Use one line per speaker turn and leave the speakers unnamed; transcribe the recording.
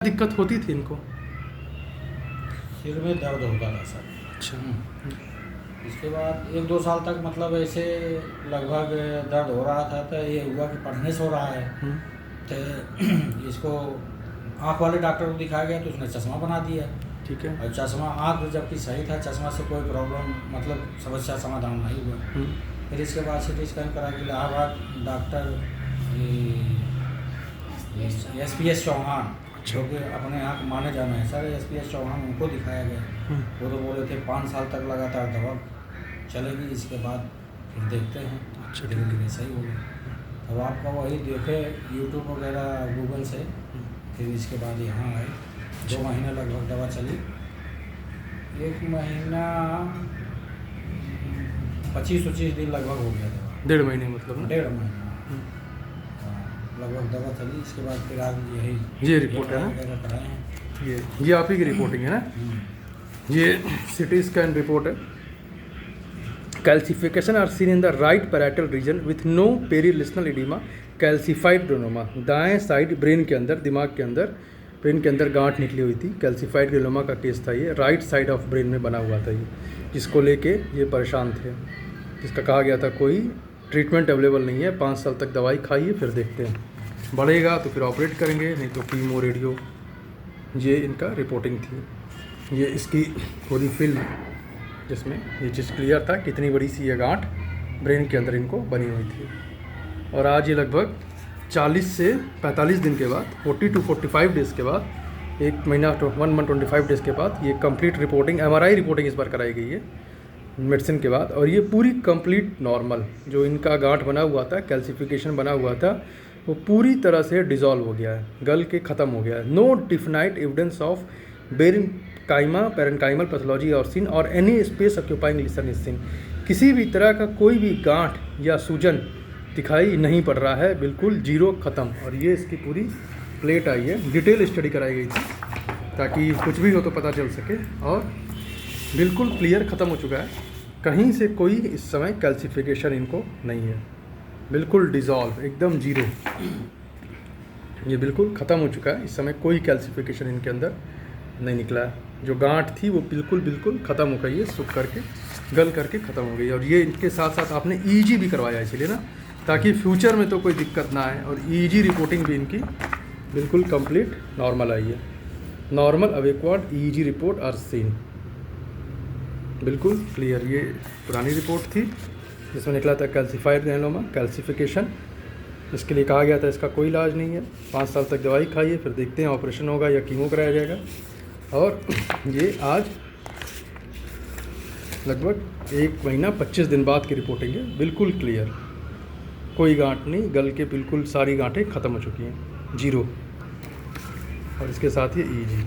दिक्कत होती थी इनको?
सिर में दर्द होता था सर।
अच्छा।
इसके बाद 1-2 साल तक मतलब ऐसे लगभग दर्द हो रहा था, तो ये हुआ कि पढ़ने से हो रहा है। तो इसको आँख वाले डॉक्टर को दिखाया गया तो उसने चश्मा बना दिया।
ठीक है।
और चश्मा आँख जबकि सही था, चश्मा से कोई प्रॉब्लम मतलब समस्या समाधान नहीं हुआ। फिर इसके बाद सिटी स्कैन करा के इलाहाबाद डॉक्टर एस चौहान, जो कि अपने यहाँ के माने जाना है सर, एस चौहान, उनको दिखाया गया। वो तो बोले थे 5 साल तक लगातार दवा चलेगी, इसके बाद फिर देखते हैं।
अच्छा,
धीरे धीरे सही होगा। अब आपका वही देखे यूट्यूब वगैरह गूगल से, फिर इसके बाद यहाँ आए। 2 महीने लगभग दवा चली। 1 महीना 25-25 दिन लगभग हो गया दवा।
1.5 महीने मतलब ना?
1.5 महीना लगभग दवा चली। इसके बाद फिर आज यही
ये रिपोर्ट है ना?
कराए हैं।
ये आप ही की रिपोर्टिंग है ना? ये सिटी स्कैन रिपोर्ट है। Calcification are seen in the right parietal region with no perilesional edema, calcified granuloma. दाएं साइड ब्रेन के अंदर, दिमाग के अंदर, ब्रेन के अंदर गांठ निकली हुई थी। कैल्सिफाइड ग्रेनोमा का केस था ये। राइट साइड ऑफ ब्रेन में बना हुआ था ये, जिसको लेके ये परेशान थे, जिसका कहा गया था कोई ट्रीटमेंट अवेलेबल नहीं है, 5 साल तक दवाई खाइए फिर देखते हैं, बढ़ेगा तो फिर ऑपरेट करेंगे, नहीं तो कीमो रेडियो। ये इनका रिपोर्टिंग थी। ये इसकी पूरी फिल्म, जिसमें ये चीज़ क्लियर था कितनी बड़ी सी ये गांठ ब्रेन के अंदर इनको बनी हुई थी। और आज ये लगभग 40 से 45 दिन के बाद, 40 to 45 डेज़ के बाद, 1 महीना 1 month 25 डेज़ के बाद ये कंप्लीट रिपोर्टिंग, MRI रिपोर्टिंग इस बार कराई गई है मेडिसिन के बाद। और ये पूरी कंप्लीट नॉर्मल, जो इनका गांठ बना हुआ था, कैल्सिफिकेशन बना हुआ था, वो पूरी तरह से डिज़ोल्व हो गया है, गल के ख़त्म हो गया है। No definite evidence of parenchyma, parenchymal pathology और सीन और any space occupying lesion is seen. किसी भी तरह का कोई भी गांठ या सूजन दिखाई नहीं पड़ रहा है, बिल्कुल जीरो ख़त्म। और ये इसकी पूरी प्लेट आई है, डिटेल स्टडी कराई गई थी ताकि कुछ भी हो तो पता चल सके। और बिल्कुल क्लियर ख़त्म हो चुका है, कहीं से कोई इस समय कैल्सिफिकेशन इनको नहीं है, बिल्कुल डिज़ोल्व, एकदम जीरो। ये बिल्कुल ख़त्म हो चुका है, इस समय कोई कैल्सिफिकेशन इनके अंदर नहीं निकला है। जो गांठ थी वो बिल्कुल ख़त्म हो गई है, सूख करके गल करके ख़त्म हो गई। और ये इनके साथ साथ आपने EEG भी करवाया इसलिए ना, ताकि फ्यूचर में तो कोई दिक्कत ना आए। और EEG रिपोर्टिंग भी इनकी बिल्कुल कंप्लीट नॉर्मल आई है। नॉर्मल अवेक्वाड EEG रिपोर्ट आर सीन, बिल्कुल क्लियर। ये पुरानी रिपोर्ट थी जिसमें निकला था कैल्सिफाइड ग्रेनोमा, कैल्सिफिकेशन। इसके लिए कहा गया था इसका कोई इलाज नहीं है, 5 साल तक दवाई खाइए फिर देखते हैं ऑपरेशन होगा या कीमो कराया जाएगा। और ये आज लगभग 1 महीना 25 दिन बाद की रिपोर्टिंग है, बिल्कुल क्लियर, कोई गांठ नहीं, गल के बिल्कुल सारी गांठें ख़त्म हो चुकी हैं, जीरो। और इसके साथ ये EEG।